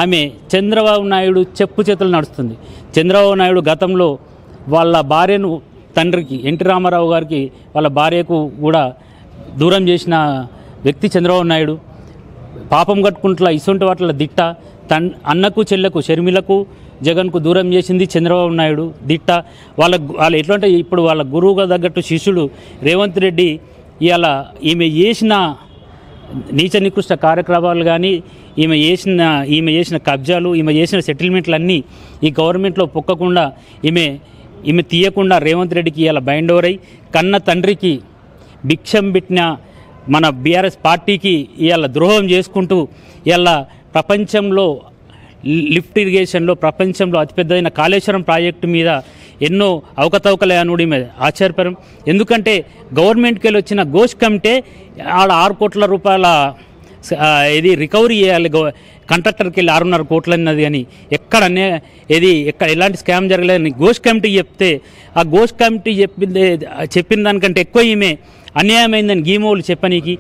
ఆమె చంద్రబాబు నాయుడు చెప్పు చేతులు నడుస్తుంది. చంద్రబాబు నాయుడు గతంలో వాళ్ళ భార్యను తండ్రికి ఎన్టీ రామారావు గారికి వాళ్ళ భార్యకు కూడా దూరం చేసిన వ్యక్తి చంద్రబాబు నాయుడు. పాపం కట్టుకుంట్ల ఇసుంటి వాట్ల దిట్ట. అన్నకు చెల్లకు షర్మిలకు జగన్కు దూరం చేసింది చంద్రబాబు నాయుడు దిట్ట. వాళ్ళు ఎట్లంటే ఇప్పుడు వాళ్ళ గురువుగా తగ్గట్టు శిష్యుడు రేవంత్ రెడ్డి ఇవాళ ఈమె చేసిన నీచ నికృష్ట కార్యక్రమాలు కానీ ఈమె చేసిన కబ్జాలు, ఈమె చేసిన సెటిల్మెంట్లన్నీ ఈ గవర్నమెంట్లో పొక్కకుండా ఈమె తీయకుండా రేవంత్ రెడ్డికి ఇలా బైండ్ ఓవర్ అయ్యి కన్న తండ్రికి భిక్షం పెట్టిన మన బీఆర్ఎస్ పార్టీకి ఇవాళ ద్రోహం చేసుకుంటూ ఇవాళ ప్రపంచంలో లిఫ్ట్ ఇరిగేషన్లో ప్రపంచంలో అతిపెద్దదైన కాళేశ్వరం ప్రాజెక్టు మీద ఎన్నో అవకతవకలే అనుడి మీద ఆశ్చర్యపరం. ఎందుకంటే గవర్నమెంట్కి వెళ్ళి వచ్చిన గోష్ కమిటీ ఆడ 6 కోట్ల రూపాయల ఇది రికవరీ చేయాలి. కాంట్రాక్టర్కి వెళ్ళి 6.5 కోట్లు అన్నది కానీ ఎక్కడ ఎలాంటి స్కామ్ జరగలేదని గోష్ కమిటీ చెప్తే ఆ గోష్ కమిటీ చెప్పిన దానికంటే ఎక్కువ ఈమె అన్యాయమైందని గీమోలు చెప్పనీకి